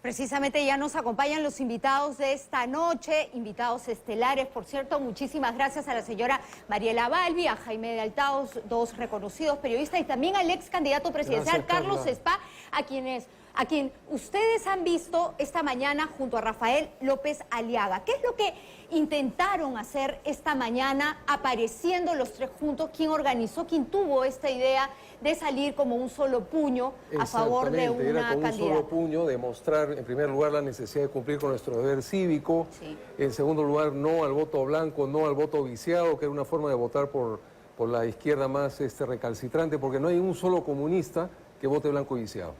Precisamente ya nos acompañan los invitados de esta noche, invitados estelares, por cierto. Muchísimas gracias a la señora Mariela Balbi, a Jaime de Altaos, dos reconocidos periodistas, y también al ex candidato presidencial Carlos Spa, a quien ustedes han visto esta mañana junto a Rafael López Aliaga. ¿Qué es lo que intentaron hacer esta mañana apareciendo los tres juntos? ¿Quién organizó, quién tuvo esta idea de salir como un solo puño a favor de una era con candidata? un solo puño, demostrar en primer lugar la necesidad de cumplir con nuestro deber cívico, Sí. En segundo lugar no al voto blanco, no al voto viciado, que era una forma de votar por la izquierda más recalcitrante, porque no hay un solo comunista que vote blanco y viciado.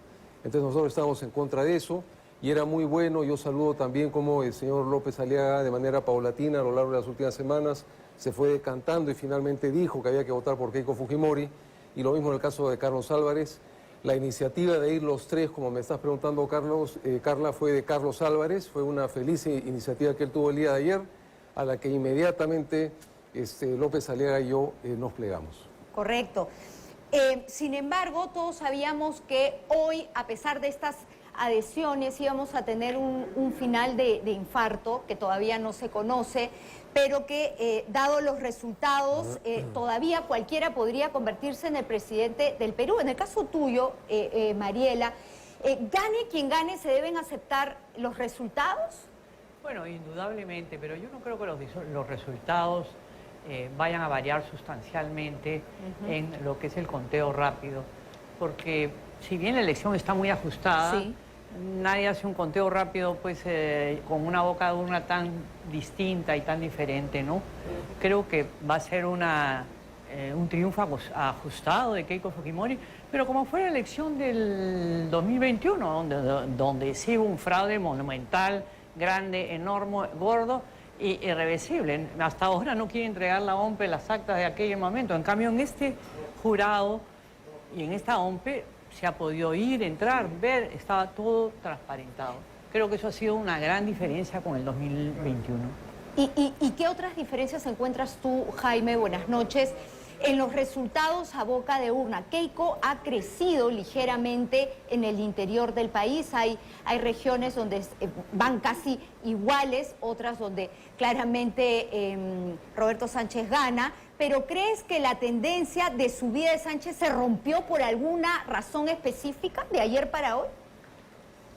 Entonces nosotros estábamos en contra de eso y era muy bueno. Yo saludo también como el señor López Aliaga de manera paulatina a lo largo de las últimas semanas se fue decantando y finalmente dijo que había que votar por Keiko Fujimori, y lo mismo en el caso de Carlos Álvarez. La iniciativa de ir los tres, como me estás preguntando Carla, fue de Carlos Álvarez, fue una feliz iniciativa que él tuvo el día de ayer, a la que inmediatamente López Aliaga y yo nos plegamos. Correcto. Sin embargo, todos sabíamos que hoy, a pesar de estas adhesiones, íbamos a tener un final de infarto que todavía no se conoce, pero que, dado los resultados, todavía cualquiera podría convertirse en el presidente del Perú. En el caso tuyo, Mariela, gane quien gane, ¿se deben aceptar los resultados? Bueno, indudablemente, pero yo no creo que los resultados vayan a variar sustancialmente en lo que es el conteo rápido, porque si bien la elección está muy ajustada, sí, nadie hace un conteo rápido pues con una boca de urna tan distinta y tan diferente, ¿no? Creo que va a ser un triunfo ajustado de Keiko Fujimori, pero como fue la elección del 2021, donde sí hubo un fraude monumental, grande, enorme, gordo, irreversible. Hasta ahora no quiere entregar la OMPE las actas de aquel momento. En cambio, en este jurado y en esta OMPE se ha podido ir, entrar, ver, estaba todo transparentado. Creo que eso ha sido una gran diferencia con el 2021. ¿Y qué otras diferencias encuentras tú, Jaime? Buenas noches. En los resultados a boca de urna, Keiko ha crecido ligeramente en el interior del país. Hay regiones donde van casi iguales, otras donde claramente Roberto Sánchez gana. ¿Pero crees que la tendencia de subida de Sánchez se rompió por alguna razón específica de ayer para hoy?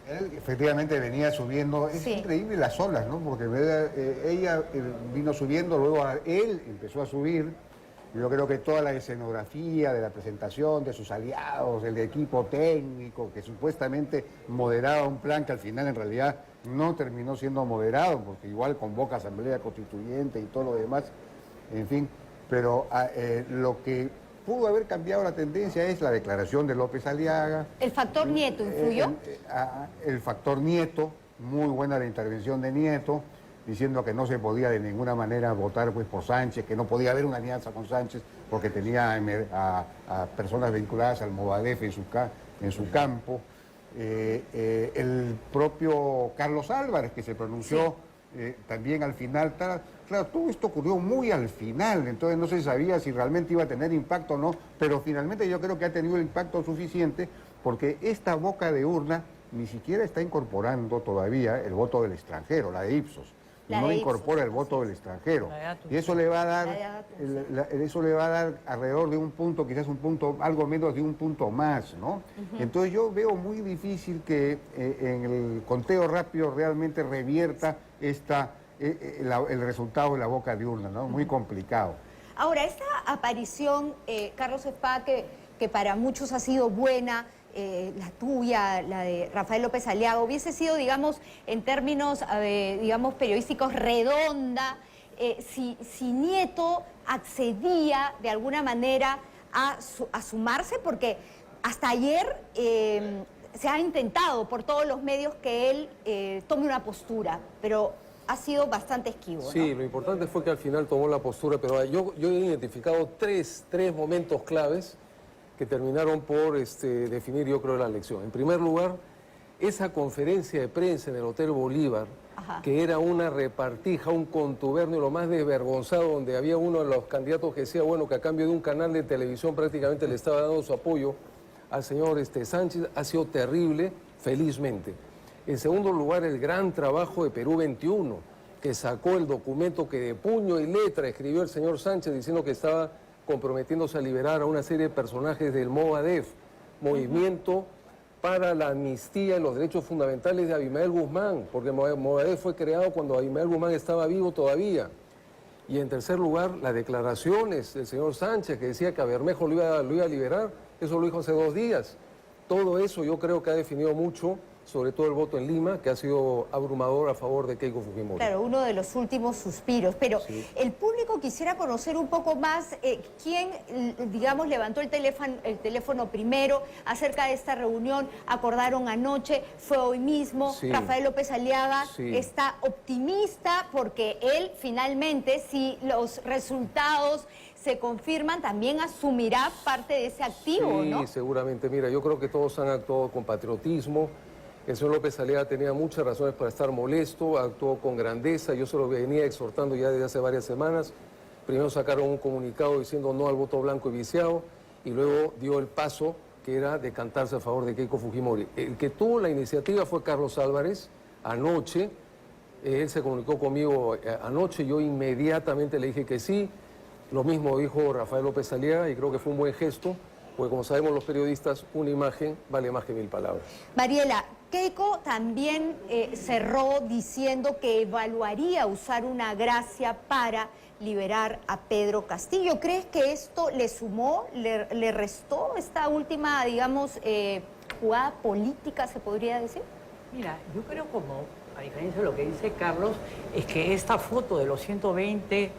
Él efectivamente venía subiendo, es increíble las olas, ¿no? Porque ella vino subiendo, luego él empezó a subir. Yo creo que toda la escenografía de la presentación de sus aliados, el equipo técnico, que supuestamente moderaba un plan que al final en realidad no terminó siendo moderado, porque igual convoca asamblea constituyente y todo lo demás, en fin. Pero lo que pudo haber cambiado la tendencia es la declaración de López Aliaga. ¿El factor Nieto influyó? El factor Nieto, muy buena la intervención de Nieto, diciendo que no se podía de ninguna manera votar pues, por Sánchez, que no podía haber una alianza con Sánchez porque tenía a personas vinculadas al Movadef en su campo. El propio Carlos Álvarez, que se pronunció también al final. Claro, todo esto ocurrió muy al final, entonces no se sabía si realmente iba a tener impacto o no, pero finalmente yo creo que ha tenido el impacto suficiente porque esta boca de urna ni siquiera está incorporando todavía el voto del extranjero, la de Ipsos. No incorpora el voto del extranjero. Y eso le va a dar, alrededor de un punto, quizás un punto, algo menos de un punto más, ¿no? Entonces yo veo muy difícil que en el conteo rápido realmente revierta el resultado de la boca de urna, ¿no? Muy complicado. Ahora, esta aparición, Carlos Spa, que para muchos ha sido buena, la tuya, la de Rafael López Aliaga, hubiese sido, digamos, en términos, digamos, periodísticos, redonda, si Nieto accedía de alguna manera a sumarse, porque hasta ayer se ha intentado por todos los medios que él tome una postura, pero ha sido bastante esquivo, ¿no? Sí, lo importante fue que al final tomó la postura, pero yo he identificado tres momentos claves que terminaron por definir, yo creo, la elección. En primer lugar, esa conferencia de prensa en el Hotel Bolívar, que era una repartija, un contubernio, lo más desvergonzado, donde había uno de los candidatos que decía, bueno, que a cambio de un canal de televisión prácticamente le estaba dando su apoyo al señor Sánchez, ha sido terrible, felizmente. En segundo lugar, el gran trabajo de Perú 21, que sacó el documento que de puño y letra escribió el señor Sánchez diciendo que estaba comprometiéndose a liberar a una serie de personajes del Movadef, Movimiento para la Amnistía y los Derechos Fundamentales de Abimael Guzmán, porque Movadef fue creado cuando Abimael Guzmán estaba vivo todavía. Y en tercer lugar, las declaraciones del señor Sánchez, que decía que a Bermejo lo iba a liberar, eso lo dijo hace 2 días. Todo eso yo creo que ha definido mucho, sobre todo el voto en Lima, que ha sido abrumador a favor de Keiko Fujimori. Claro, uno de los últimos suspiros, pero sí. El público quisiera conocer un poco más quién, digamos, levantó el teléfono primero acerca de esta reunión. Acordaron anoche, fue hoy mismo. Sí. Rafael López Aliaga sí. está optimista porque él finalmente, si los resultados se confirman, también asumirá parte de ese activo, sí, ¿no? Sí, seguramente. Mira, yo creo que todos han actuado con patriotismo. El señor López Aliaga tenía muchas razones para estar molesto, actuó con grandeza. Yo se lo venía exhortando ya desde hace varias semanas. Primero sacaron un comunicado diciendo no al voto blanco y viciado, y luego dio el paso que era decantarse a favor de Keiko Fujimori. El que tuvo la iniciativa fue Carlos Álvarez anoche. Él se comunicó conmigo anoche, yo inmediatamente le dije que sí. Lo mismo dijo Rafael López Aliaga y creo que fue un buen gesto, porque como sabemos los periodistas, una imagen vale más que 1000 palabras. Mariela, Keiko también cerró diciendo que evaluaría usar una gracia para liberar a Pedro Castillo. ¿Crees que esto le sumó, le restó esta última, digamos, jugada política, se podría decir? Mira, yo creo como, a diferencia de lo que dice Carlos, es que esta foto de los 120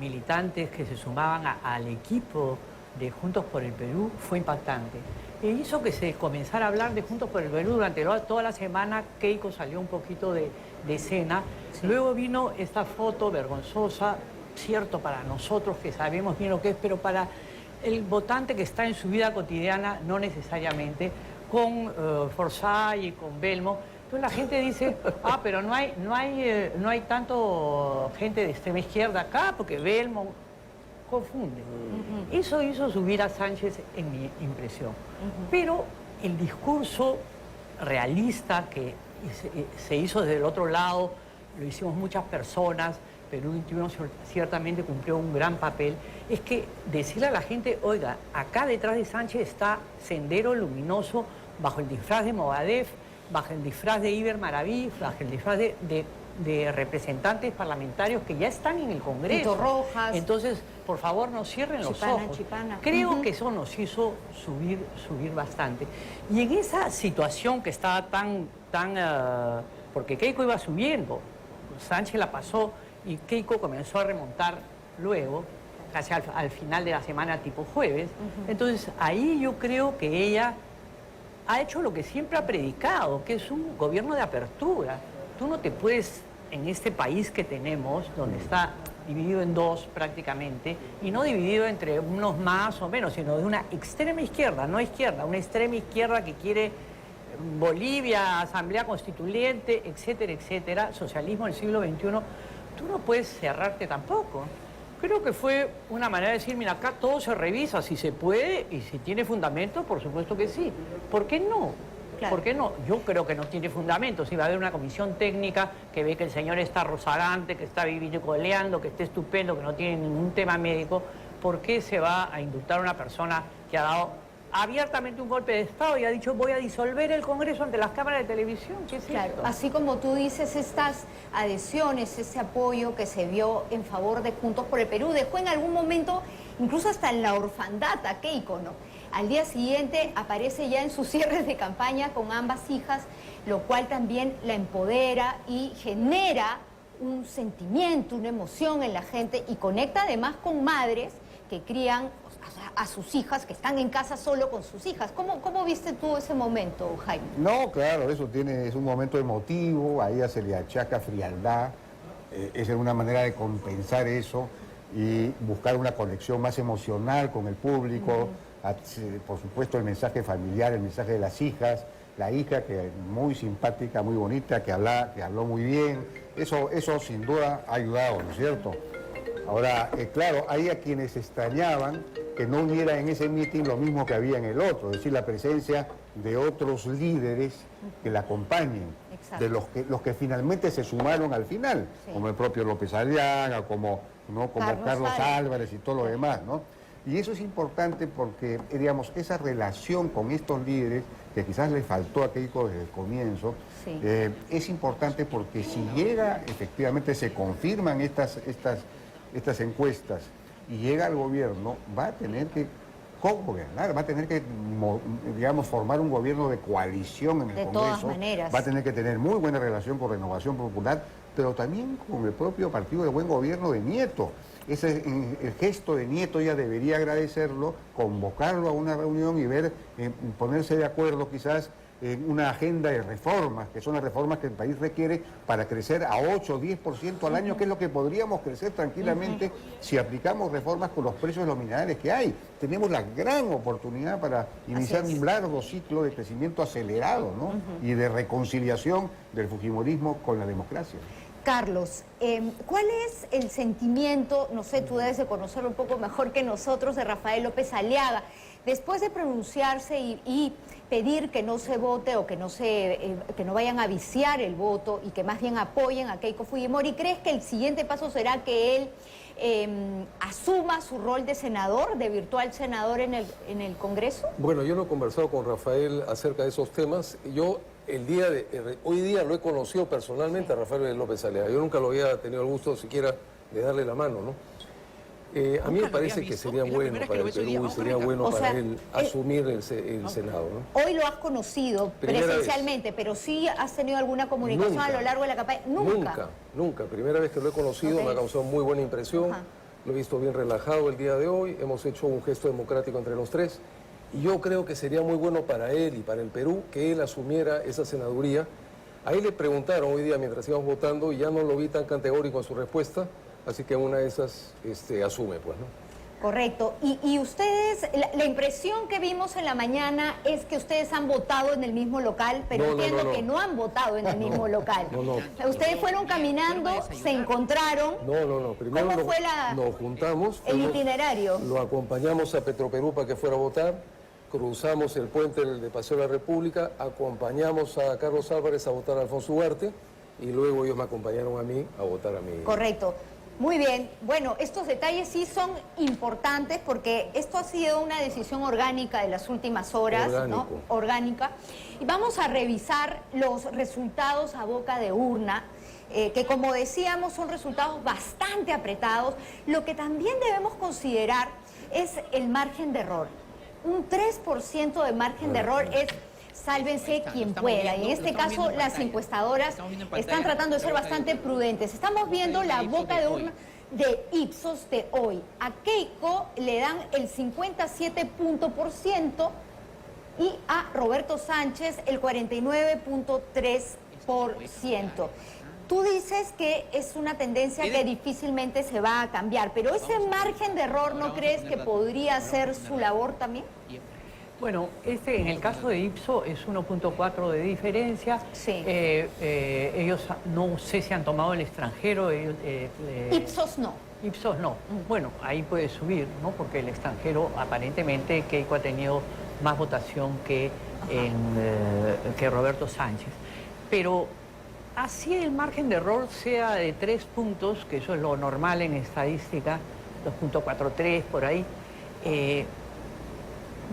militantes que se sumaban al equipo de Juntos por el Perú fue impactante. E hizo que se comenzara a hablar de Juntos por el Perú durante toda la semana. Keiko salió un poquito de escena. Sí. Luego vino esta foto vergonzosa, cierto para nosotros que sabemos bien lo que es, pero para el votante que está en su vida cotidiana no necesariamente, con Forsyth y con Belmo. Entonces la gente dice, pero no hay tanto gente de extrema izquierda acá, porque Belmo confunde. Eso hizo subir a Sánchez en mi impresión. Pero el discurso realista que se hizo desde el otro lado, lo hicimos muchas personas, Perú 21 ciertamente cumplió un gran papel, es que decirle a la gente, oiga, acá detrás de Sánchez está Sendero Luminoso, bajo el disfraz de Movadef, bajo el disfraz de Iber Maraví, bajo el disfraz de representantes parlamentarios que ya están en el Congreso. Tito Rojas. Entonces, por favor, no cierren los ojos. Creo que eso nos hizo subir bastante. Y en esa situación que estaba porque Keiko iba subiendo, Sánchez la pasó y Keiko comenzó a remontar luego, casi al final de la semana, tipo jueves. Entonces, ahí yo creo que ella ha hecho lo que siempre ha predicado, que es un gobierno de apertura. Tú no te puedes, en este país que tenemos, donde está dividido en dos prácticamente, y no dividido entre unos más o menos, sino de una extrema izquierda, no izquierda, una extrema izquierda que quiere Bolivia, Asamblea Constituyente, etcétera, etcétera, socialismo del siglo XXI, tú no puedes cerrarte tampoco. Creo que fue una manera de decir, mira, acá todo se revisa, si se puede y si tiene fundamento, por supuesto que sí. ¿Por qué no? Claro. ¿Por qué no? Yo creo que no tiene fundamento. Si va a haber una comisión técnica que ve que el señor está rozagante, que está vivicoleando, que está estupendo, que no tiene ningún tema médico, ¿por qué se va a indultar a una persona que ha dado abiertamente un golpe de Estado y ha dicho voy a disolver el Congreso ante las cámaras de televisión? ¿Qué es claro, esto? así como tú dices, estas adhesiones, ese apoyo que se vio en favor de Juntos por el Perú, dejó en algún momento, incluso hasta en la orfandad a Keiko, ¿no? Al día siguiente aparece ya en sus cierres de campaña con ambas hijas, lo cual también la empodera y genera un sentimiento, una emoción en la gente y conecta además con madres que crían a sus hijas, que están en casa solo con sus hijas. ¿Cómo viste tú ese momento, Jaime? No, claro, es un momento emotivo, a ella se le achaca frialdad, esa es una manera de compensar eso y buscar una conexión más emocional con el público, por supuesto el mensaje familiar, el mensaje de las hijas, la hija que muy simpática, muy bonita, que habló muy bien, eso sin duda ha ayudado, ¿no es cierto? Ahora, claro, hay a quienes extrañaban que no hubiera en ese mitin lo mismo que había en el otro, es decir, la presencia de otros líderes que la acompañen. Exacto. de los que finalmente se sumaron al final, Sí. como el propio López Aliaga, como Carlos Álvarez y todo lo demás, ¿no? Y eso es importante porque, digamos, esa relación con estos líderes, que quizás le faltó a Keiko desde el comienzo, Sí. es importante porque si llega, efectivamente se confirman estas encuestas y llega al gobierno, va a tener que co-gobernar, va a tener que, digamos, formar un gobierno de coalición en el De Congreso. todas maneras. Va a tener que tener muy buena relación con Renovación Popular, pero también con el propio Partido de Buen Gobierno de Nieto. El gesto de Nieto ya debería agradecerlo, convocarlo a una reunión y ver, ponerse de acuerdo quizás en una agenda de reformas, que son las reformas que el país requiere para crecer a 8 o 10% al año, que es lo que podríamos crecer tranquilamente si aplicamos reformas con los precios de los minerales que hay. Tenemos la gran oportunidad para iniciar un largo ciclo de crecimiento acelerado, ¿no? Y de reconciliación del fujimorismo con la democracia. Carlos, ¿cuál es el sentimiento, no sé, tú debes de conocerlo un poco mejor que nosotros, de Rafael López Aliaga, después de pronunciarse y pedir que no se vote o que no vayan a viciar el voto y que más bien apoyen a Keiko Fujimori? ¿Crees que el siguiente paso será que él asuma su rol de senador, de virtual senador en el Congreso? Bueno, yo no he conversado con Rafael acerca de esos temas. Yo hoy día lo he conocido personalmente a Rafael López Aliaga. Yo nunca lo había tenido el gusto siquiera de darle la mano, ¿no? A mí me parece que sería bueno para el Perú y sería bueno para él asumir el Senado, ¿no? Hoy lo has conocido presencialmente, pero sí has tenido alguna comunicación a lo largo de la campaña. Nunca. Primera vez que lo he conocido, me ha causado muy buena impresión. Lo he visto bien relajado el día de hoy. Hemos hecho un gesto democrático entre los tres. Y yo creo que sería muy bueno para él y para el Perú que él asumiera esa senaduría. A él le preguntaron hoy día mientras íbamos votando y ya no lo vi tan categórico en su respuesta. Así que una de esas asume, pues, ¿no? Correcto. Y ustedes, la impresión que vimos en la mañana es que ustedes han votado en el mismo local, pero entiendo que no han votado en el mismo local. Ustedes fueron caminando, se encontraron. Primero ¿Cómo fue nos juntamos. el itinerario? Lo acompañamos a Petroperú para que fuera a votar. Cruzamos el puente de Paseo de la República, acompañamos a Carlos Álvarez a votar a Alfonso Ugarte y luego ellos me acompañaron a mí a votar a mí. Correcto. Muy bien. Bueno, estos detalles sí son importantes porque esto ha sido una decisión orgánica de las últimas horas, ¿no? Orgánica. Y vamos a revisar los resultados a boca de urna, que como decíamos son resultados bastante apretados. Lo que también debemos considerar es el margen de error. Un 3% de margen de error es sálvense quien pueda. Y en este caso las encuestadoras están tratando de ser bastante prudentes. Estamos viendo la boca de urna de Ipsos de hoy. A Keiko le dan el 57% y a Roberto Sánchez el 49.3%. Tú dices que es una tendencia que difícilmente se va a cambiar, pero ese margen de error, ¿no crees que podría ser su labor también? Bueno, en el caso de Ipsos es 1.4 de diferencia. Sí. Ellos no sé si han tomado el extranjero. Ipsos no. Ipsos no. Bueno, ahí puede subir, ¿no? Porque el extranjero aparentemente Keiko ha tenido más votación que Roberto Sánchez. Pero así el margen de error sea de 3 puntos, que eso es lo normal en estadística, 2.43 por ahí,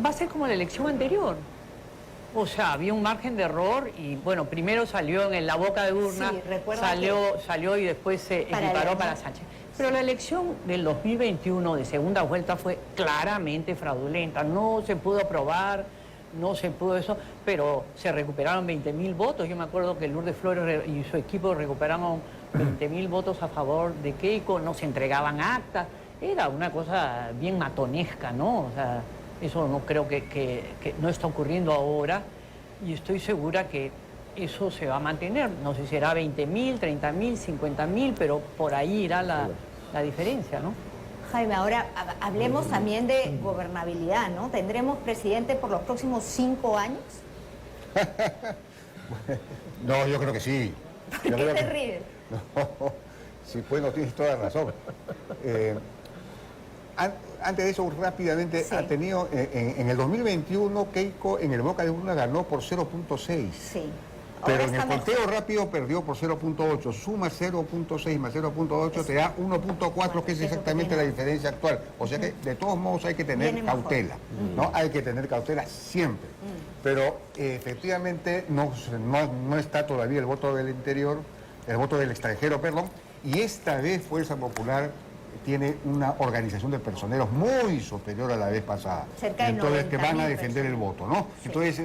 va a ser como la elección anterior. O sea, había un margen de error y, bueno, primero salió en la boca de urna, salió y después se equiparó para Sánchez. Pero la elección del 2021 de segunda vuelta fue claramente fraudulenta. No se pudo aprobar, no se pudo eso, pero se recuperaron 20.000 votos. Yo me acuerdo que Lourdes Flores y su equipo recuperaron 20.000 votos a favor de Keiko, no se entregaban actas. Era una cosa bien matonesca, ¿no? O sea, eso no creo que no está ocurriendo ahora y estoy segura que eso se va a mantener. No sé si será 20.000, 30.000, 50.000, pero por ahí irá la diferencia, ¿no? Jaime, ahora hablemos también de gobernabilidad, ¿no? ¿Tendremos presidente por los próximos 5 años? No, yo creo que sí. ¿Por qué te ríes? No, sí, pues no tienes toda la razón. Antes de eso, rápidamente, ha tenido, en el 2021, Keiko en el boca de urna ganó por 0.6. Sí. Pero Ahora en el está mejor. conteo rápido perdió por 0.8, suma 0.6 más 0.8 te da 1.4, que es exactamente la diferencia actual. O sea que de todos modos hay que tener Viene mejor. cautela, ¿no? Hay que tener cautela siempre. Pero efectivamente no está todavía el voto del interior, el voto del extranjero, perdón, y esta vez Fuerza Popular tiene una organización de personeros muy superior a la vez pasada. Cerca de Entonces, que van a 90.000 defender el personas. voto, ¿no? Sí. Entonces,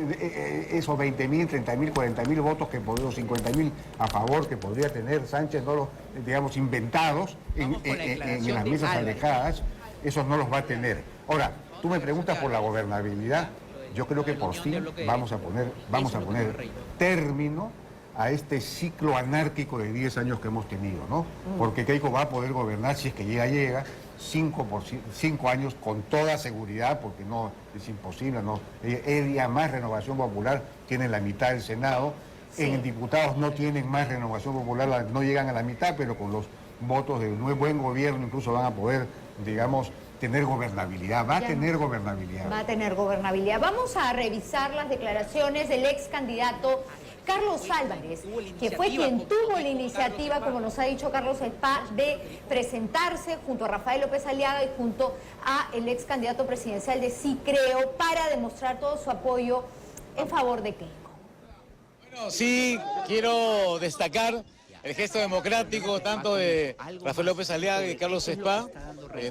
esos 20.000, 30.000, 40.000 votos que podría, 50.000 a favor que podría tener Sánchez, no los, digamos, inventados en las mesas alejadas, esos no los va a tener. Ahora, tú me preguntas por la gobernabilidad. Yo creo que por fin vamos a poner término a este ciclo anárquico de 10 años que hemos tenido, ¿no? Porque Keiko va a poder gobernar, si es que llega, 5 años con toda seguridad, porque no es imposible, ¿no? Ella más Renovación Popular tiene la mitad del Senado, Sí. en diputados no tienen más Renovación Popular, no llegan a la mitad, pero con los votos del buen gobierno incluso van a poder, digamos, tener gobernabilidad, va a tener gobernabilidad. Va a tener gobernabilidad. Vamos a revisar las declaraciones del ex candidato Carlos Álvarez, que fue quien tuvo la iniciativa, como nos ha dicho Carlos Spa, de presentarse junto a Rafael López Aliaga y junto a el ex candidato presidencial de Sí Creo para demostrar todo su apoyo en favor de Keiko. Bueno, sí, quiero destacar el gesto democrático tanto de Rafael López Aliaga y Carlos Spa.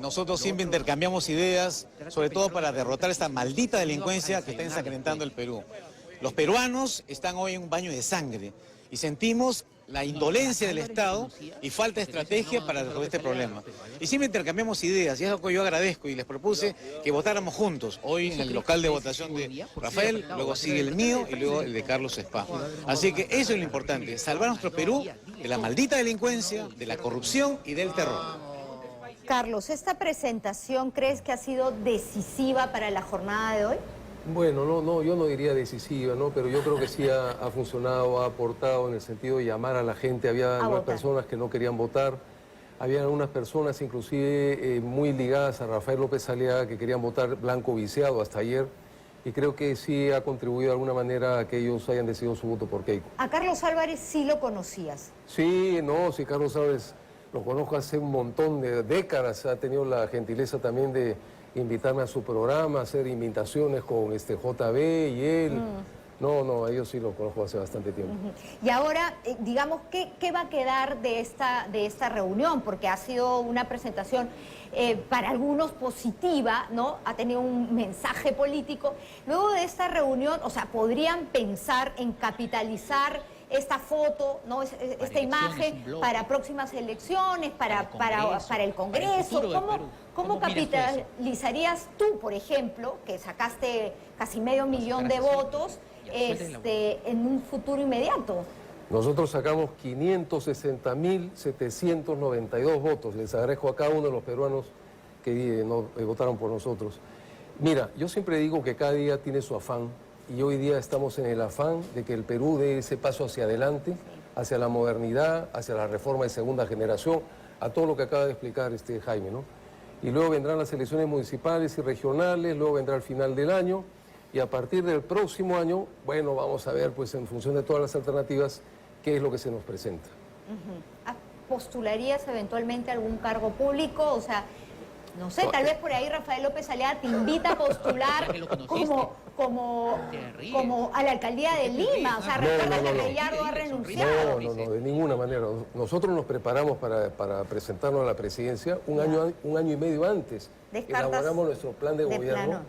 Nosotros siempre intercambiamos ideas, sobre todo para derrotar esta maldita delincuencia que está ensangrentando el Perú. Los peruanos están hoy en un baño de sangre y sentimos la indolencia del Estado y falta de estrategia para resolver este problema. Y siempre intercambiamos ideas, y es lo que yo agradezco, y les propuse que votáramos juntos, hoy en el local de votación de Rafael, luego sigue el mío y luego el de Carlos Spa. Así que eso es lo importante, salvar a nuestro Perú de la maldita delincuencia, de la corrupción y del terror. Carlos, ¿esta presentación crees que ha sido decisiva para la jornada de hoy? Bueno, no, yo no diría decisiva, ¿no? Pero yo creo que sí ha funcionado, ha aportado en el sentido de llamar a la gente. Había algunas personas que no querían votar, había algunas personas inclusive muy ligadas a Rafael López Aliaga que querían votar blanco viciado hasta ayer, y creo que sí ha contribuido de alguna manera a que ellos hayan decidido su voto por Keiko. A Carlos Álvarez sí lo conocías. Sí, sí, Carlos Álvarez lo conozco hace un montón de décadas, ha tenido la gentileza también de invitarme a su programa, hacer invitaciones con JB y él. No, ellos sí los conozco hace bastante tiempo. Y ahora, digamos, ¿qué va a quedar de esta reunión? Porque ha sido una presentación para algunos positiva, ¿no? Ha tenido un mensaje político. Luego de esta reunión, o sea, podrían pensar en capitalizar esta foto, ¿no? Esta imagen para próximas elecciones, para el Congreso. ¿Cómo capitalizarías tú, por ejemplo, que sacaste casi 500.000 de votos, en un futuro inmediato? Nosotros sacamos 560.792 votos. Les agradezco a cada uno de los peruanos que votaron por nosotros. Mira, yo siempre digo que cada día tiene su afán, y hoy día estamos en el afán de que el Perú dé ese paso hacia adelante, hacia la modernidad, hacia la reforma de segunda generación, a todo lo que acaba de explicar Jaime, ¿no? Y luego vendrán las elecciones municipales y regionales, luego vendrá el final del año, y a partir del próximo año, bueno, vamos a ver, pues en función de todas las alternativas, qué es lo que se nos presenta. ¿Postularías eventualmente algún cargo público? O sea, no sé, tal vez por ahí Rafael López Aliaga te invita a postular como a la alcaldía de Lima. O sea, recuerda que Gallardo ha renunciado. No, de ninguna manera. Nosotros nos preparamos para presentarnos a la presidencia un año y medio antes. Elaboramos nuestro plan de gobierno.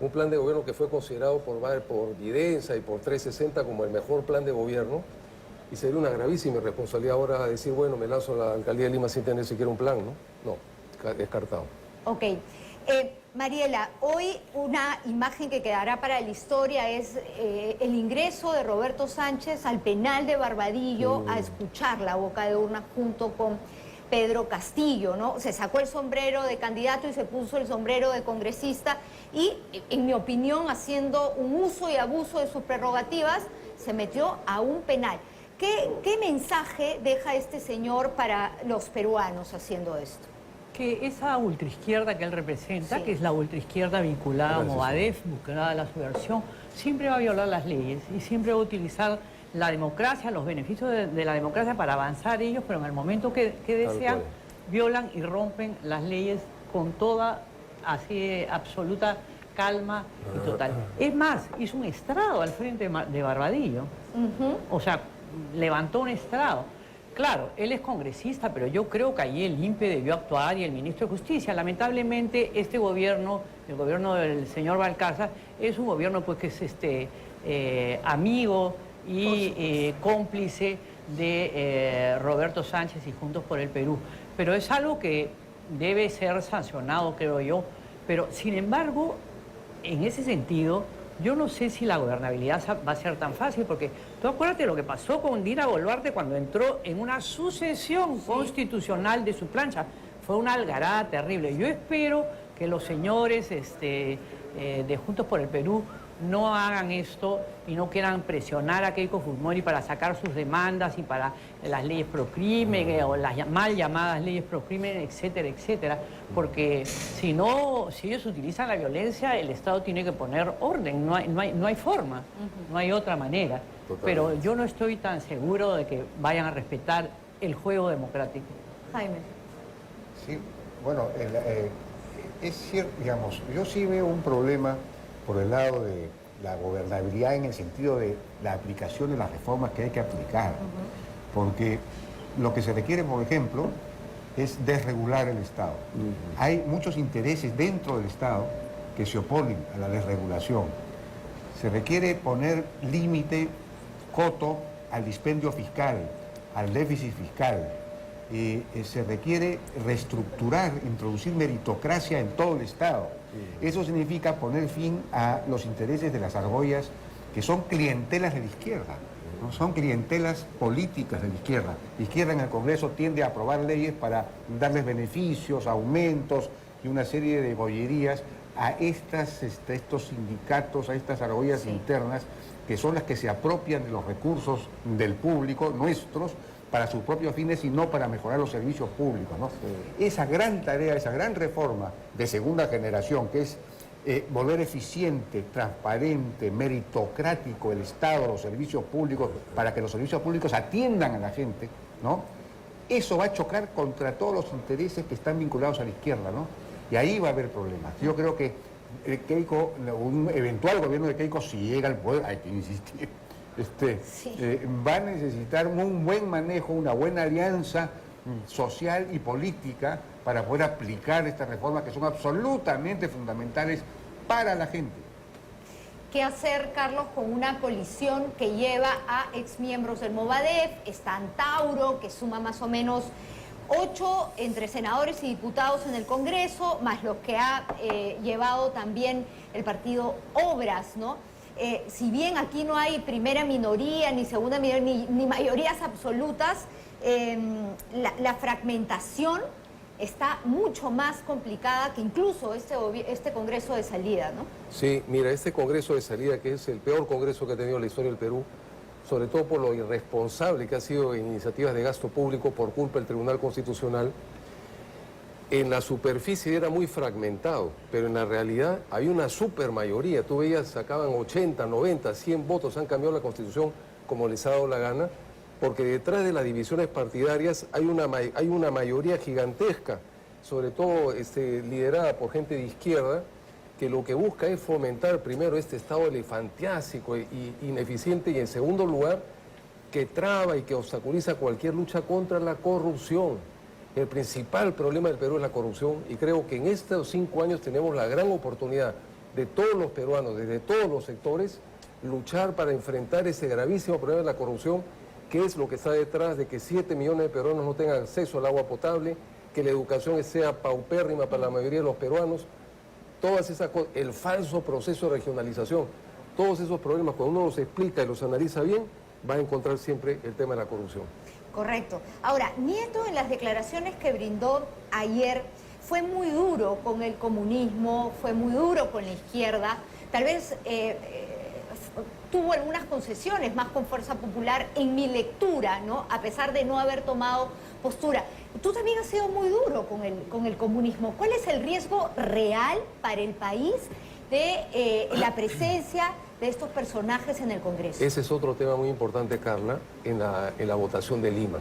Un plan de gobierno que fue considerado por Videnza y por 360 como el mejor plan de gobierno. Y sería una gravísima irresponsabilidad ahora decir, bueno, me lanzo a la alcaldía de Lima sin tener siquiera un plan, ¿no? No, descartado. Ok. Mariela, hoy una imagen que quedará para la historia es el ingreso de Roberto Sánchez al penal de Barbadillo a escuchar la boca de urna junto con Pedro Castillo, ¿no? Se sacó el sombrero de candidato y se puso el sombrero de congresista y, en mi opinión, haciendo un uso y abuso de sus prerrogativas, se metió a un penal. ¿Qué mensaje deja este señor para los peruanos haciendo esto? Que esa ultraizquierda que él representa, que es la ultraizquierda vinculada a Movadef, vinculada a la subversión, siempre va a violar las leyes y siempre va a utilizar la democracia, los beneficios de la democracia para avanzar ellos, pero en el momento que desean, cual. violan y rompen las leyes con toda así absoluta calma y total. Es más, hizo un estrado al frente de Barbadillo. O sea, levantó un estrado. Claro, él es congresista, pero yo creo que allí el INPE debió actuar y el ministro de Justicia. Lamentablemente, este gobierno, el gobierno del señor Balcázar, es un gobierno pues que es amigo y cómplice de Roberto Sánchez y Juntos por el Perú. Pero es algo que debe ser sancionado, creo yo. Pero, sin embargo, en ese sentido, yo no sé si la gobernabilidad va a ser tan fácil, porque tú acuérdate lo que pasó con Dina Boluarte cuando entró en una sucesión constitucional de su plancha. Fue una algarada terrible. Yo espero que los señores de Juntos por el Perú no hagan esto y no quieran presionar a Keiko Fujimori para sacar sus demandas y para las leyes pro crimen o las mal llamadas leyes pro crimen, etcétera, etcétera, porque si ellos utilizan la violencia, el Estado tiene que poner orden, no hay forma, no hay otra manera. Totalmente. Pero yo no estoy tan seguro de que vayan a respetar el juego democrático. Jaime. Sí, bueno, es cierto, digamos, yo sí veo un problema por el lado de la gobernabilidad en el sentido de la aplicación de las reformas que hay que aplicar. Porque lo que se requiere, por ejemplo, es desregular el Estado. Hay muchos intereses dentro del Estado que se oponen a la desregulación. Se requiere poner límite, coto al dispendio fiscal, al déficit fiscal. Se requiere reestructurar, introducir meritocracia en todo el Estado. Eso significa poner fin a los intereses de las argollas que son clientelas de la izquierda, ¿no? Son clientelas políticas de la izquierda. La izquierda en el Congreso tiende a aprobar leyes para darles beneficios, aumentos y una serie de bollerías a estos sindicatos, a estas argollas internas, que son las que se apropian de los recursos del público, nuestros, para sus propios fines y no para mejorar los servicios públicos, ¿no? Esa gran tarea, esa gran reforma de segunda generación, que es volver eficiente, transparente, meritocrático el Estado, los servicios públicos, para que los servicios públicos atiendan a la gente, ¿no? Eso va a chocar contra todos los intereses que están vinculados a la izquierda, ¿no? Y ahí va a haber problemas. Yo creo que Keiko, un eventual gobierno de Keiko, si llega al poder, hay que insistir, va a necesitar un buen manejo, una buena alianza social y política para poder aplicar estas reformas que son absolutamente fundamentales para la gente. ¿Qué hacer, Carlos, con una colisión que lleva a exmiembros del Movadef? Está Antauro, que suma más o menos 8 entre senadores y diputados en el Congreso, más los que ha llevado también el partido Obras, ¿no? Si bien aquí no hay primera minoría, ni segunda minoría, ni mayorías absolutas, la fragmentación está mucho más complicada que incluso este Congreso de salida, ¿no? Sí, mira, este Congreso de salida, que es el peor Congreso que ha tenido la historia del Perú, sobre todo por lo irresponsable que ha sido en iniciativas de gasto público por culpa del Tribunal Constitucional, en la superficie era muy fragmentado, pero en la realidad hay una supermayoría. Tú veías, sacaban 80, 90, 100 votos, han cambiado la Constitución como les ha dado la gana, porque detrás de las divisiones partidarias hay una mayoría gigantesca, sobre todo liderada por gente de izquierda, que lo que busca es fomentar primero este estado elefantiásico e ineficiente, y en segundo lugar, que traba y que obstaculiza cualquier lucha contra la corrupción. El principal problema del Perú es la corrupción, y creo que en estos 5 años tenemos la gran oportunidad de todos los peruanos, desde todos los sectores, luchar para enfrentar ese gravísimo problema de la corrupción, que es lo que está detrás de que 7 millones de peruanos no tengan acceso al agua potable, que la educación sea paupérrima para la mayoría de los peruanos, todas esas cosas, el falso proceso de regionalización, todos esos problemas, cuando uno los explica y los analiza bien, va a encontrar siempre el tema de la corrupción. Correcto. Ahora, Nieto, en las declaraciones que brindó ayer, fue muy duro con el comunismo, fue muy duro con la izquierda, tal vez tuvo algunas concesiones más con Fuerza Popular en mi lectura, ¿no? A pesar de no haber tomado postura. Tú también has sido muy duro con el comunismo. ¿Cuál es el riesgo real para el país de la presencia de estos personajes en el Congreso? Ese es otro tema muy importante, Carla, en la votación de Lima.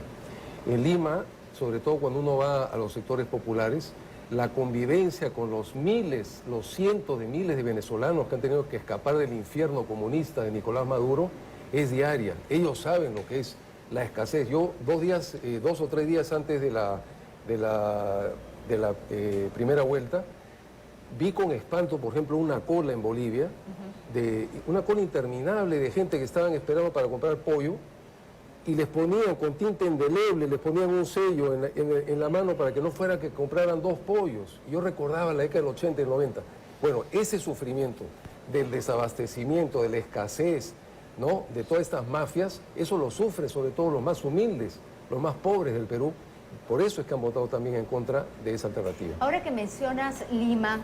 En Lima, sobre todo cuando uno va a los sectores populares, la convivencia con los miles, los cientos de miles de venezolanos que han tenido que escapar del infierno comunista de Nicolás Maduro es diaria. Ellos saben lo que es la escasez. Yo 2 o 3 días antes de la primera vuelta, vi con espanto, por ejemplo, una cola en Bolivia, una cola interminable de gente que estaban esperando para comprar pollo, y les ponían con tinta indeleble, les ponían un sello en la mano para que no fuera que compraran 2 pollos. Y yo recordaba la década del 80 y el 90. Bueno, ese sufrimiento del desabastecimiento, de la escasez, ¿no?, de todas estas mafias, eso lo sufren sobre todo los más humildes, los más pobres del Perú. Por eso es que han votado también en contra de esa alternativa. Ahora que mencionas Lima,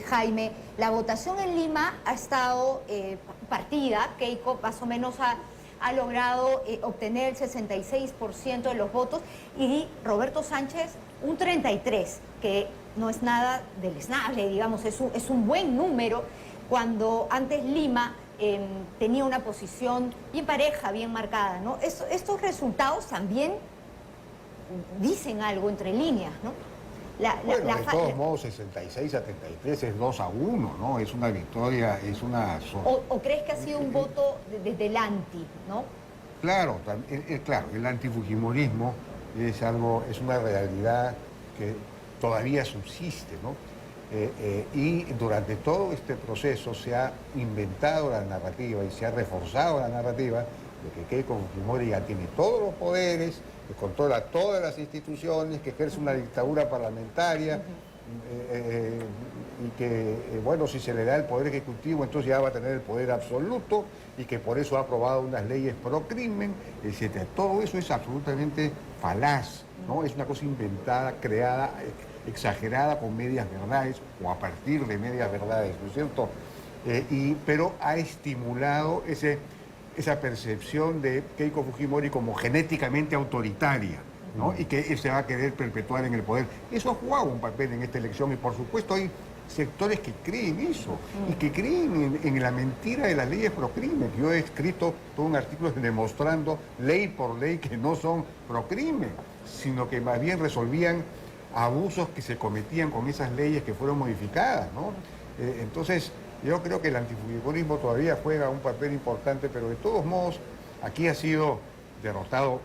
Jaime, la votación en Lima ha estado partida. Keiko más o menos ha logrado obtener el 66% de los votos y Roberto Sánchez un 33%, que no es nada deleznable, digamos, es un buen número, cuando antes Lima tenía una posición bien pareja, bien marcada, ¿no? Estos resultados también dicen algo entre líneas, ¿no? Bueno, de todos modos, 66 a 33 es 2-1, ¿no? Es una victoria, es una... ¿O crees que ha sido un voto desde el anti, no? Claro, claro, el antifujimorismo es una realidad que todavía subsiste, ¿no? Y durante todo este proceso se ha inventado la narrativa y se ha reforzado la narrativa de que Keiko Fujimori ya tiene todos los poderes, que controla todas las instituciones, que ejerce una dictadura parlamentaria, y que, bueno, si se le da el poder ejecutivo, entonces ya va a tener el poder absoluto, y que por eso ha aprobado unas leyes pro crimen, etc. Todo eso es absolutamente falaz, ¿no? Es una cosa inventada, creada, exagerada con medias verdades, o a partir de medias verdades, ¿no es cierto? Pero ha estimulado esa percepción de Keiko Fujimori como genéticamente autoritaria, ¿no? Y que se va a querer perpetuar en el poder. Eso ha jugado un papel en esta elección y por supuesto hay sectores que creen eso y que creen en la mentira de las leyes pro crimen. Yo he escrito todo un artículo demostrando ley por ley que no son pro crimen, sino que más bien resolvían abusos que se cometían con esas leyes que fueron modificadas, ¿no? Entonces, yo creo que el antifujimorismo todavía juega un papel importante, pero de todos modos, aquí ha sido derrotado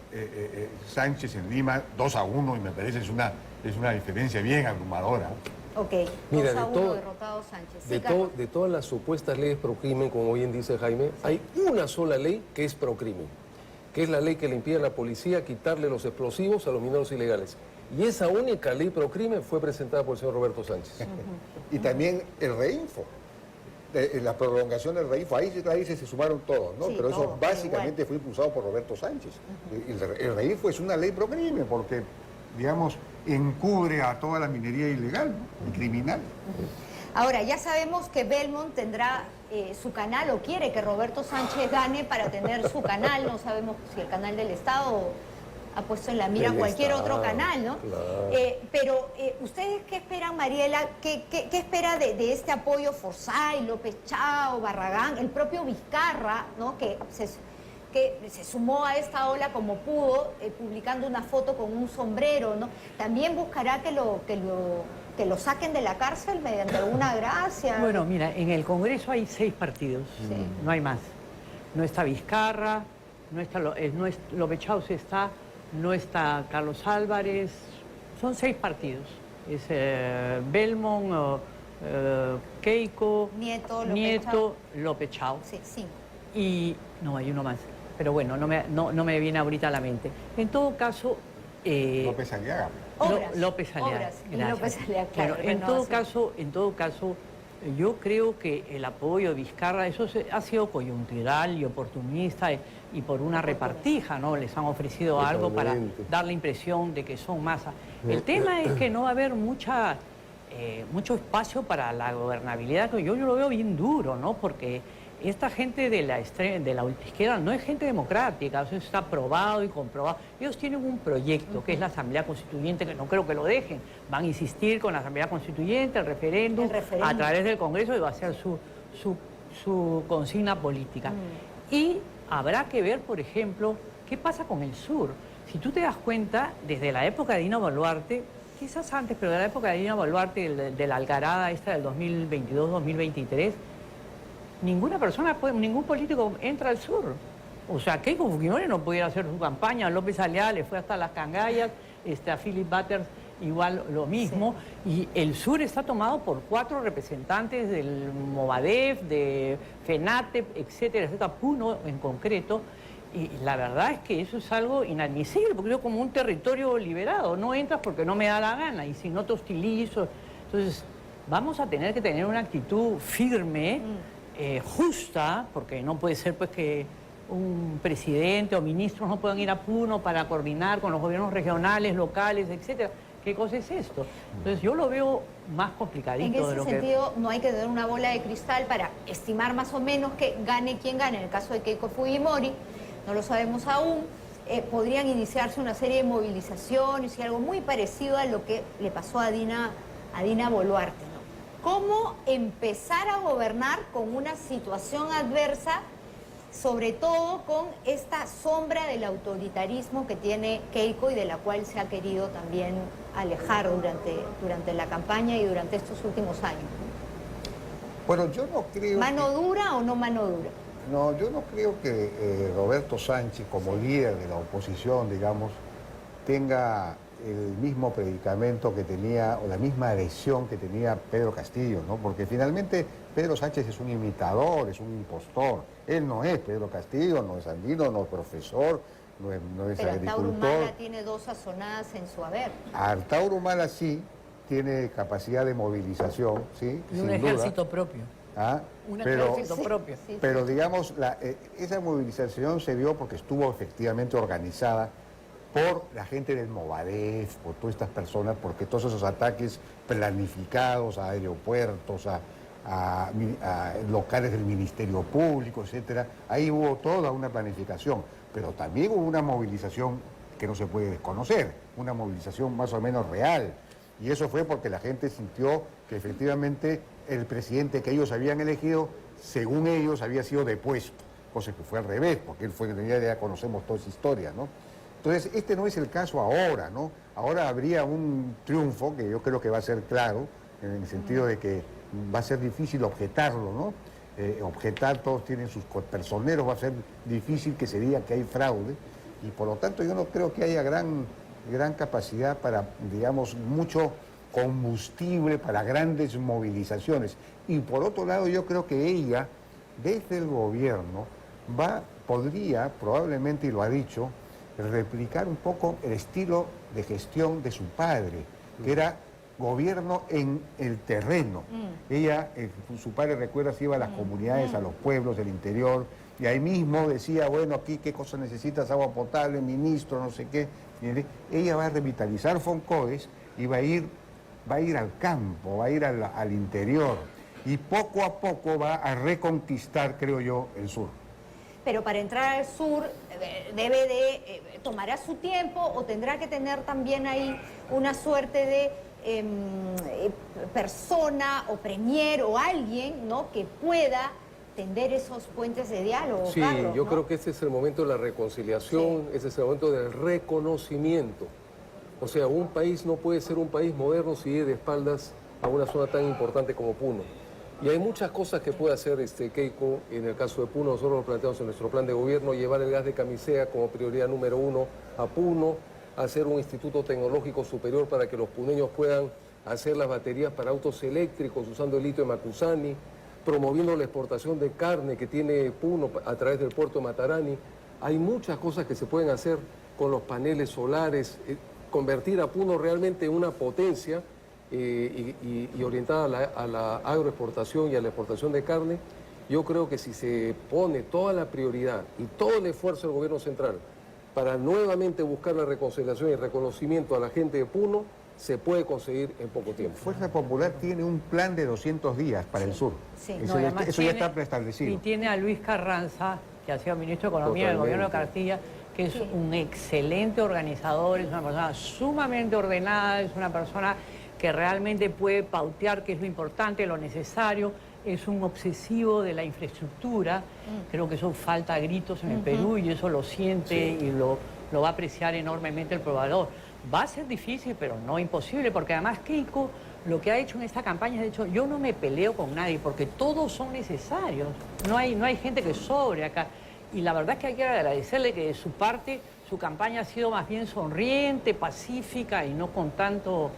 Sánchez en Lima 2-1 y me parece es una diferencia bien abrumadora. Ok, mira, 2-1 derrotado Sánchez. Sí, de todas las supuestas leyes pro crimen, como bien dice Jaime, hay una sola ley que es pro crimen, que es la ley que le impide a la policía quitarle los explosivos a los mineros ilegales. Y esa única ley pro crimen fue presentada por el señor Roberto Sánchez. Y también el reinfo. La prolongación del reinfo, ahí se sumaron todos, ¿no? Sí, pero eso todos, básicamente fue impulsado por Roberto Sánchez. El reinfo es una ley pro crimen porque, digamos, encubre a toda la minería ilegal, ¿no?, y criminal. Ahora, ya sabemos que Belmont tendrá su canal, o quiere que Roberto Sánchez gane para tener su canal. No sabemos si el canal del Estado ha puesto en la mira cualquier otro canal, ¿no? Claro. Pero ¿ustedes qué esperan, Mariela? ¿Qué espera de este apoyo Forsyth, López Chao, Barragán, el propio Vizcarra, ¿no?, que se sumó a esta ola como pudo, publicando una foto con un sombrero, ¿no? También buscará que lo saquen de la cárcel mediante alguna gracia. Bueno, mira, en el Congreso hay 6 partidos, Sí. No hay más. No está Vizcarra, no está López Chao, sí está, no está Carlos Álvarez, son 6 partidos. Es Belmont, Keiko, Nieto, López Chao. Sí, 5. Y no, hay uno más, pero bueno, no me viene ahorita a la mente. En todo caso... López Aliaga. López Aliaga. Obras. Y Gracias. López Aliaga, claro. Bueno, en todo caso, yo creo que el apoyo de Vizcarra, eso ha sido coyuntural y oportunista y por una repartija, ¿no? Les han ofrecido algo para Totalmente. dar la impresión de que son masa. El tema es que no va a haber mucho espacio para la gobernabilidad, que yo lo veo bien duro, ¿no? Porque esta gente de la ultraizquierda no es gente democrática, eso está probado y comprobado. Ellos tienen un proyecto que es la Asamblea Constituyente, que no creo que lo dejen. Van a insistir con la Asamblea Constituyente, el referéndum, a través del Congreso, y va a ser su consigna política. Y habrá que ver, por ejemplo, qué pasa con el sur. Si tú te das cuenta, desde la época de Dina Boluarte, quizás antes, pero de la época de Dina Boluarte, de la algarada esta del 2022-2023, ninguna persona, ningún político entra al sur. O sea, Keiko Fujimori no pudiera hacer su campaña, López Aliaga le fue hasta las Cangallas, a Philip Butters igual lo mismo, y el sur está tomado por 4 representantes del Movadef, de FENATEP, etcétera, etcétera, Puno en concreto, y la verdad es que eso es algo inadmisible, porque yo como un territorio liberado, no entras porque no me da la gana, y si no te hostilizo, entonces vamos a tener que tener una actitud firme, justa, porque no puede ser pues que un presidente o ministros no puedan ir a Puno para coordinar con los gobiernos regionales, locales, etcétera. ¿Qué cosa es esto? Entonces yo lo veo más complicadito. En ese sentido, no hay que tener una bola de cristal para estimar más o menos que gane quien gane. En el caso de Keiko Fujimori, no lo sabemos aún, podrían iniciarse una serie de movilizaciones y algo muy parecido a lo que le pasó a Dina Boluarte, ¿no? ¿Cómo empezar a gobernar con una situación adversa, sobre todo con esta sombra del autoritarismo que tiene Keiko y de la cual se ha querido también alejar durante la campaña y durante estos últimos años? Bueno, yo no creo... ¿Mano dura o no mano dura? No, yo no creo que Roberto Sánchez, como líder de la oposición, digamos, tenga el mismo predicamento que tenía, o la misma adhesión que tenía Pedro Castillo, ¿no? Porque finalmente Pedro Sánchez es un imitador, es un impostor. Él no es Pedro Castillo, no es andino, no es profesor, no es pero agricultor. Artauro Humala tiene 2 sazonadas en su haber. Artauro Humala sí tiene capacidad de movilización, sí, Y un sin ejército duda. propio. Un Pero, ejército propio. Sí. pero digamos, esa movilización se dio porque estuvo efectivamente organizada por la gente del Movadef, por todas estas personas, porque todos esos ataques planificados a aeropuertos, a locales del Ministerio Público, etcétera, ahí hubo toda una planificación, pero también hubo una movilización que no se puede desconocer, una movilización más o menos real, y eso fue porque la gente sintió que efectivamente el presidente que ellos habían elegido, según ellos, había sido depuesto, cosa que fue al revés, porque él fue, ya conocemos toda esa historia, ¿no? Entonces, este no es el caso ahora, ¿no? Ahora habría un triunfo que yo creo que va a ser claro, en el sentido de que va a ser difícil objetarlo, ¿no? Objetar, todos tienen sus personeros, va a ser difícil que se diga que hay fraude, y por lo tanto yo no creo que haya gran capacidad para, digamos, mucho combustible para grandes movilizaciones. Y por otro lado, yo creo que ella, desde el gobierno, podría, probablemente, y lo ha dicho, replicar un poco el estilo de gestión de su padre, que era gobierno en el terreno. Ella, su padre, recuerda, se iba a las comunidades, a los pueblos del interior, y ahí mismo decía, bueno, aquí qué cosa necesitas, agua potable, ministro, no sé qué. Ella va a revitalizar Foncodes y va a ir al campo, va a ir al interior, y poco a poco va a reconquistar, creo yo, el sur. Pero para entrar al sur tomará su tiempo, o tendrá que tener también ahí una suerte de persona o premier o alguien, ¿no?, que pueda tender esos puentes de diálogo. Sí, Carlos, yo ¿no? creo que este es el momento de la reconciliación, ese es el momento del reconocimiento. O sea, un país no puede ser un país moderno si es de espaldas a una zona tan importante como Puno. Y hay muchas cosas que puede hacer Keiko. En el caso de Puno, nosotros lo planteamos en nuestro plan de gobierno, llevar el gas de camisea como prioridad número 1 a Puno, hacer un instituto tecnológico superior para que los puneños puedan hacer las baterías para autos eléctricos usando el litio de Macusani, promoviendo la exportación de carne que tiene Puno a través del puerto de Matarani. Hay muchas cosas que se pueden hacer con los paneles solares, convertir a Puno realmente en una potencia y orientada a la agroexportación y a la exportación de carne. Yo creo que si se pone toda la prioridad y todo el esfuerzo del gobierno central para nuevamente buscar la reconciliación y reconocimiento a la gente de Puno, se puede conseguir en poco tiempo. Fuerza Popular tiene un plan de 200 días para el sur. Sí. Eso, Además eso ya está preestablecido. Y tiene a Luis Carranza, que ha sido ministro de Economía del gobierno de Castilla, que es un excelente organizador, es una persona sumamente ordenada, es una persona que realmente puede pautear qué es lo importante, lo necesario. es un obsesivo de la infraestructura. Creo que eso falta a gritos en el Perú y eso lo siente y lo va a apreciar enormemente el probador. Va a ser difícil, pero no imposible, porque además Keiko lo que ha hecho en esta campaña es, de hecho, yo no me peleo con nadie, porque todos son necesarios. No hay gente que sobre acá. Y la verdad es que hay que agradecerle que de su parte su campaña ha sido más bien sonriente, pacífica y no con tanto,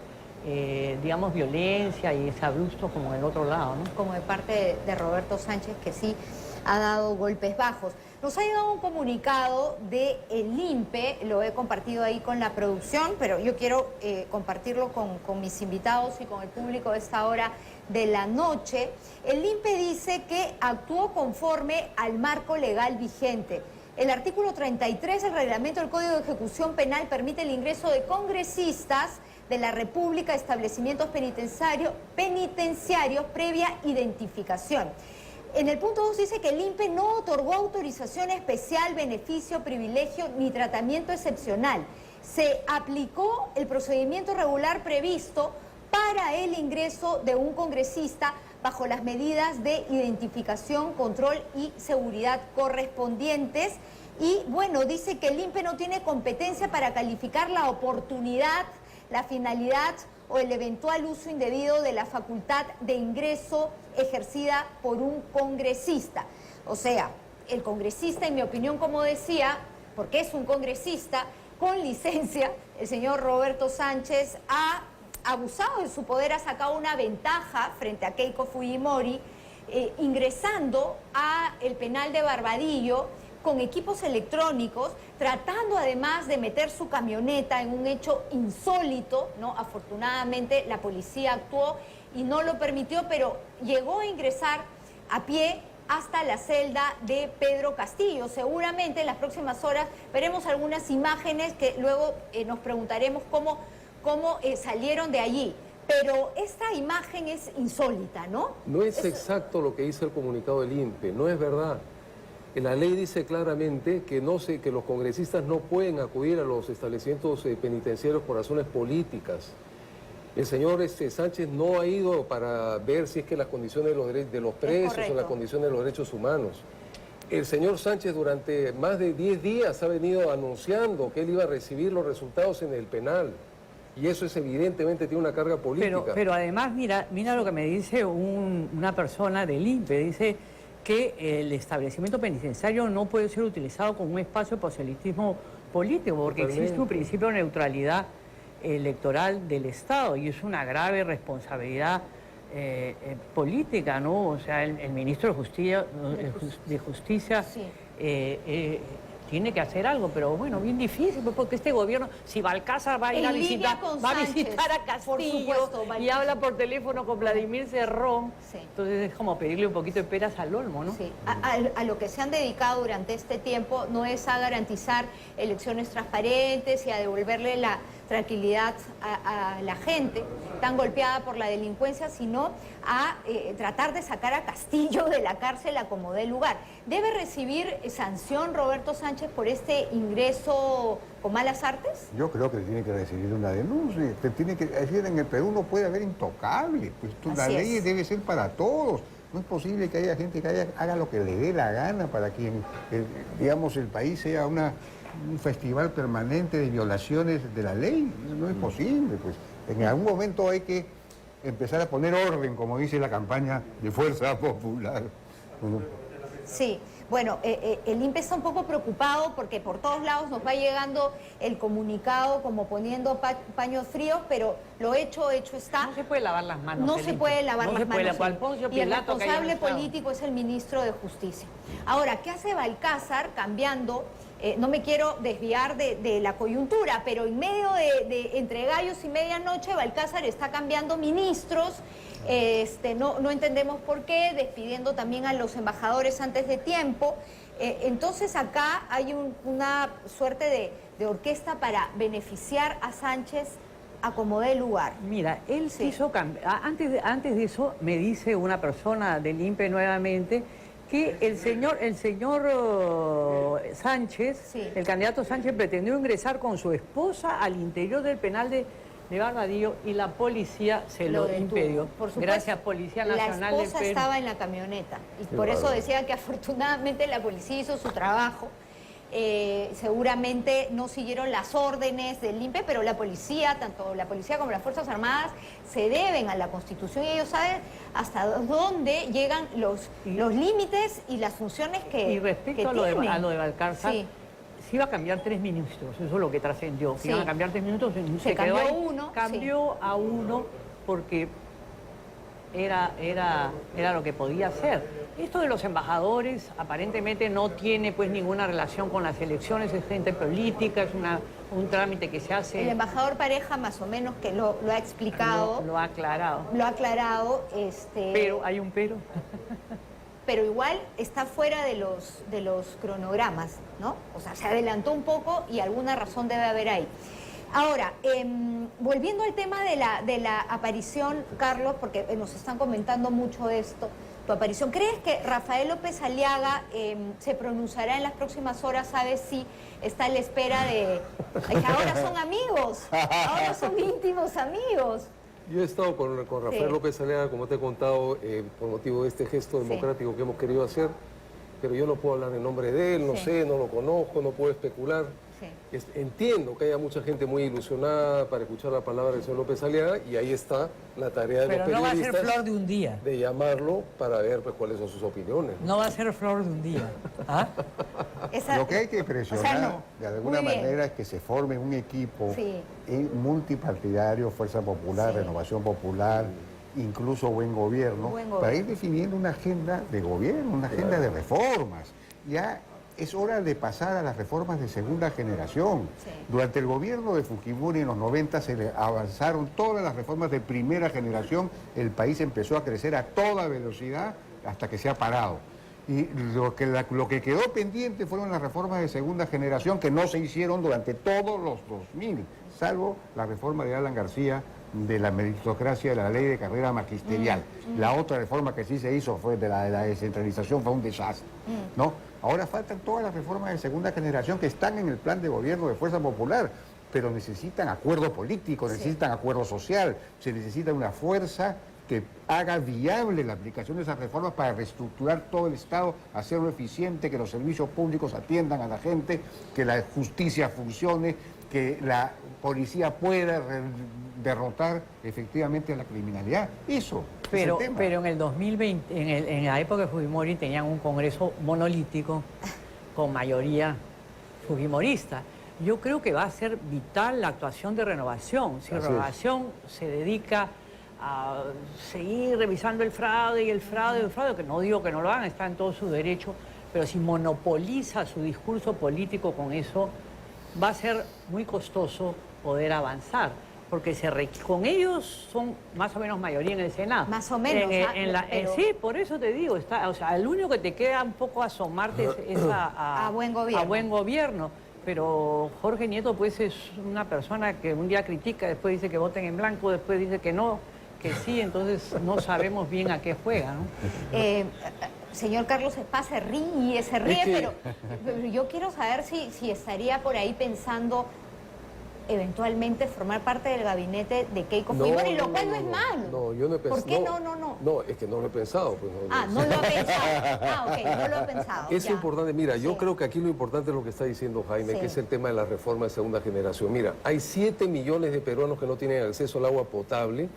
digamos, violencia y exabruptos como en el otro lado, ¿no? Como de parte de Roberto Sánchez, que sí ha dado golpes bajos. Nos ha llegado un comunicado de el INPE, lo he compartido ahí con la producción, pero yo quiero compartirlo con mis invitados y con el público a esta hora de la noche. El INPE dice que actuó conforme al marco legal vigente. El artículo 33 del reglamento del Código de Ejecución Penal permite el ingreso de congresistas de la República a establecimientos penitenciarios previa identificación. En el punto 2 dice que el INPE no otorgó autorización especial, beneficio, privilegio ni tratamiento excepcional. Se aplicó el procedimiento regular previsto para el ingreso de un congresista bajo las medidas de identificación, control y seguridad correspondientes. Y bueno, dice que el INPE no tiene competencia para calificar la oportunidad, la finalidad o el eventual uso indebido de la facultad de ingreso ejercida por un congresista. O sea, el congresista, en mi opinión, como decía, porque es un congresista con licencia, el señor Roberto Sánchez ha abusado de su poder, ha sacado una ventaja frente a Keiko Fujimori, ingresando a el penal de Barbadillo con equipos electrónicos, tratando además de meter su camioneta en un hecho insólito, ¿no? Afortunadamente la policía actuó y no lo permitió, pero llegó a ingresar a pie hasta la celda de Pedro Castillo. Seguramente en las próximas horas veremos algunas imágenes que luego nos preguntaremos cómo salieron de allí. Pero esta imagen es insólita, ¿no? No es exacto lo que dice el comunicado del INPE, no es verdad. La ley dice claramente que los congresistas no pueden acudir a los establecimientos penitenciarios por razones políticas. El señor Sánchez no ha ido para ver si es que las condiciones de los presos o las condiciones de los derechos humanos. El señor Sánchez durante más de 10 días ha venido anunciando que él iba a recibir los resultados en el penal. Y eso es evidentemente tiene una carga política. Pero además, mira lo que me dice una persona del INPE, dice que el establecimiento penitenciario no puede ser utilizado como un espacio de proselitismo político, porque existe un principio de neutralidad electoral del Estado y es una grave responsabilidad política, ¿no? O sea, el ministro de Justicia sí. Tiene que hacer algo, pero bueno, bien difícil, porque este gobierno, si Balcázar va a ir a visitar a Castillo y habla por teléfono con Vladimir Cerrón, sí. Entonces es como pedirle un poquito de peras al olmo, ¿no? Sí. A lo que se han dedicado durante este tiempo no es a garantizar elecciones transparentes y a devolverle la tranquilidad a la gente tan golpeada por la delincuencia, sino a tratar de sacar a Castillo de la cárcel a como dé lugar. ¿Debe recibir sanción Roberto Sánchez por este ingreso con malas artes? Yo creo que tiene que recibir una denuncia. Tiene que decir, en el Perú no puede haber intocables. Pues la ley debe ser para todos. No es posible que haya gente que haga lo que le dé la gana para que, digamos, el país sea un festival permanente de violaciones de la ley. No es posible, pues. En algún momento hay que empezar a poner orden, como dice la campaña de Fuerza Popular. Sí, bueno, el INPE está un poco preocupado porque por todos lados nos va llegando el comunicado como poniendo paños fríos, pero lo hecho está. No se puede lavar las manos. No se puede lavar las manos. Y el responsable político político es el ministro de Justicia. Ahora, ¿qué hace Balcázar cambiando? No me quiero desviar de la coyuntura, pero en medio de entre gallos y medianoche, Balcázar está cambiando ministros, no entendemos por qué, despidiendo también a los embajadores antes de tiempo. Entonces acá hay una suerte de orquesta para beneficiar a Sánchez a como dé lugar. Mira, él se hizo cambiar. Antes de eso, me dice una persona del INPE nuevamente que el señor Sánchez, sí. El candidato Sánchez pretendió ingresar con su esposa al interior del penal de Barbadillo y la policía se lo detuvo. impidió. Por supuesto, Gracias, Policía Nacional la del esposa Perú. estaba en la camioneta y Qué por eso bárbaro. decía que afortunadamente la policía hizo su trabajo. Seguramente no siguieron las órdenes del INPE, pero la policía, tanto la policía como las Fuerzas Armadas, se deben a la Constitución y ellos saben hasta dónde llegan los límites y las funciones que Y respecto que a lo de tienen. Balcarce, Sí. se iba a cambiar 3 ministros, eso es lo que trascendió. Sí. Se iban a cambiar 3 ministros, Se quedó cambió ahí. uno, Cambió a uno porque era lo que podía hacer. Esto de los embajadores aparentemente no tiene pues ninguna relación con las elecciones, es gente política, es un trámite que se hace. El embajador Pareja más o menos que lo ha explicado, Lo ha aclarado. lo ha aclarado, Pero, hay un pero. pero igual está fuera de los cronogramas, ¿no? O sea, se adelantó un poco y alguna razón debe haber ahí. Ahora, volviendo al tema de la aparición, Carlos, porque nos están comentando mucho esto, tu aparición, ¿crees que Rafael López Aliaga se pronunciará en las próximas horas? ¿Sabes si está a la espera de... Ay, que ahora son amigos, ahora son íntimos amigos. Yo he estado con Rafael Sí. López Aliaga, como te he contado, por motivo de este gesto Sí. democrático que hemos querido hacer, pero yo no puedo hablar en nombre de él, no Sí. sé, no lo conozco, no puedo especular. Sí. Entiendo que haya mucha gente muy ilusionada para escuchar la palabra del señor López Aliaga y ahí está la tarea de Pero los no va a ser periodistas flor de un día. de llamarlo para ver pues, cuáles son sus opiniones. No va a ser flor de un día. ¿Ah? Esa- Lo que hay que presionar o sea, no. de alguna Muy bien. manera es que se forme un equipo Sí. multipartidario, Fuerza Popular, Sí. Renovación Popular, incluso Buen Gobierno, Buen Gobierno. para ir definiendo una agenda de gobierno, una agenda de reformas. Ya es hora de pasar a las reformas de segunda generación. Sí. Durante el gobierno de Fujimori en los 90 se le avanzaron todas las reformas de primera generación, el país empezó a crecer a toda velocidad hasta que se ha parado. Y lo que quedó pendiente fueron las reformas de segunda generación que no se hicieron durante todos los 2000, salvo la reforma de Alan García de la meritocracia de la ley de carrera magisterial. La otra reforma que sí se hizo fue de la descentralización, fue un desastre, ¿no? Ahora faltan todas las reformas de segunda generación que están en el plan de gobierno de Fuerza Popular, pero necesitan acuerdo político, necesitan acuerdo social, se necesita una fuerza que haga viable la aplicación de esas reformas para reestructurar todo el Estado, hacerlo eficiente, que los servicios públicos atiendan a la gente, que la justicia funcione, que la policía pueda derrotar efectivamente a la criminalidad. Eso es el tema. Pero en el 2020, en la época de Fujimori tenían un Congreso monolítico con mayoría fujimorista. Yo creo que va a ser vital la actuación de Renovación. Si Así es. Renovación se dedica a seguir revisando el fraude, que no digo que no lo hagan, está en todo su derecho, pero si monopoliza su discurso político con eso, va a ser muy costoso poder avanzar, porque con ellos son más o menos mayoría en el Senado. Más o menos, pero- Sí, por eso te digo, o sea, el único que te queda un poco asomarte es A buen gobierno. a buen gobierno. Pero Jorge Nieto pues es una persona que un día critica, después dice que voten en blanco, después dice que no, que sí, entonces no sabemos bien a qué juega, ¿no? Señor Carlos Espá se ríe, que- pero yo quiero saber si estaría por ahí pensando eventualmente formar parte del gabinete de Keiko Fujimori, lo cual no es malo. No, yo no he pensado. ¿Por qué no? No, es que no lo he pensado. Pues, No lo ha pensado. Ok, no lo ha pensado. Es ya. importante, mira, yo Sí. creo que aquí lo importante es lo que está diciendo Jaime, Sí. que es el tema de la reforma de segunda generación. Mira, hay 7 millones de peruanos que no tienen acceso al agua potable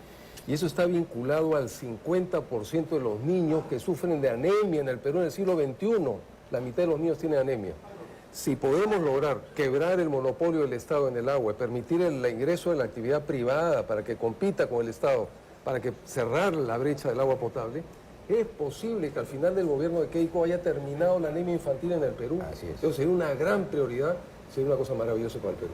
y eso está vinculado al 50% de los niños que sufren de anemia en el Perú en el siglo XXI. La mitad de los niños tienen anemia. Si podemos lograr quebrar el monopolio del Estado en el agua, permitir el ingreso de la actividad privada para que compita con el Estado, para que cerrar la brecha del agua potable, es posible que al final del gobierno de Keiko haya terminado la anemia infantil en el Perú. Así es. Eso sería una gran prioridad, sería una cosa maravillosa para el Perú.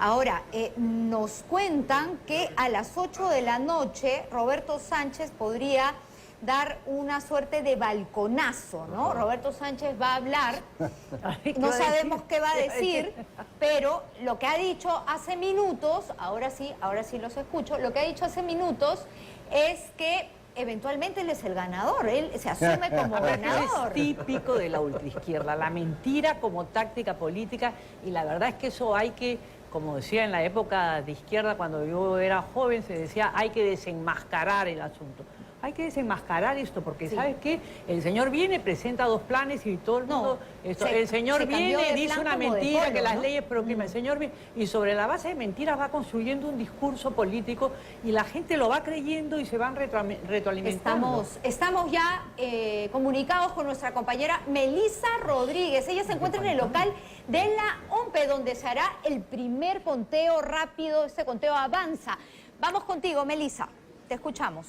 Ahora, nos cuentan que a las 8 de la noche Roberto Sánchez podría dar una suerte de balconazo, ¿no? Roberto Sánchez va a hablar, no sabemos qué va a decir, pero lo que ha dicho hace minutos, ahora sí los escucho, lo que ha dicho hace minutos es que eventualmente él es el ganador, él se asume como ganador. Es típico de la ultraizquierda, la mentira como táctica política, y la verdad es que eso hay que como decía en la época de izquierda, cuando yo era joven, se decía hay que desenmascarar el asunto. Hay que desenmascarar esto, porque ¿sabes qué? El señor viene, presenta 2 planes y todo el mundo... el señor viene, dice una mentira, que las leyes prohíben. El señor viene, y sobre la base de mentiras va construyendo un discurso político y la gente lo va creyendo y se van retroalimentando. Estamos ya comunicados con nuestra compañera Melissa Rodríguez. Ella se encuentra en el local de la OMPE, donde se hará el primer conteo rápido. Este conteo avanza. Vamos contigo, Melissa. Te escuchamos.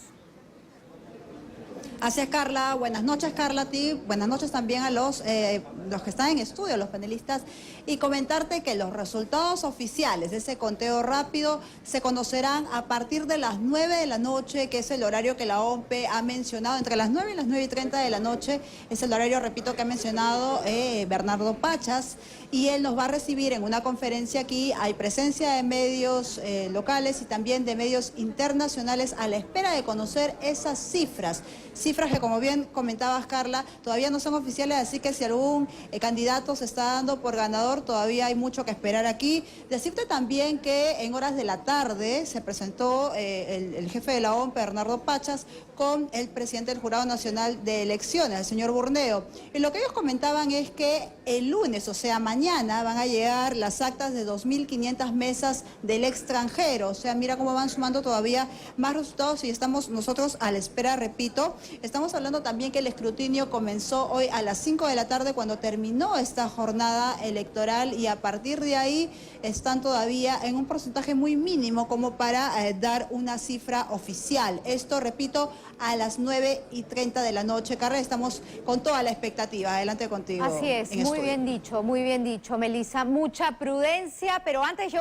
Así es, Carla. Buenas noches, Carla, a ti. Buenas noches también a los que están en estudio, los panelistas. Y comentarte que los resultados oficiales de ese conteo rápido se conocerán a partir de las 9 de la noche, que es el horario que la OMPE ha mencionado. Entre las 9 y las 9:30 de la noche es el horario, repito, que ha mencionado Bernardo Pachas. Y él nos va a recibir en una conferencia aquí. Hay presencia de medios locales y también de medios internacionales a la espera de conocer esas cifras. Cifras que, como bien comentabas, Carla, todavía no son oficiales, así que si algún candidato se está dando por ganador, todavía hay mucho que esperar aquí. Decirte también que en horas de la tarde se presentó el jefe de la OMPE, Bernardo Pachas, con el presidente del Jurado Nacional de Elecciones, el señor Burneo. Y lo que ellos comentaban es que el lunes, o sea, mañana, van a llegar las actas de 2.500 mesas del extranjero. O sea, mira cómo van sumando todavía más resultados y estamos nosotros a la espera, repito. Estamos hablando también que el escrutinio comenzó hoy a las 5 de la tarde cuando terminó esta jornada electoral y a partir de ahí están todavía en un porcentaje muy mínimo como para dar una cifra oficial. Esto, repito, a las 9:30 de la noche. Carla, estamos con toda la expectativa. Adelante contigo. Así es, muy bien dicho, Melissa. Mucha prudencia, pero antes yo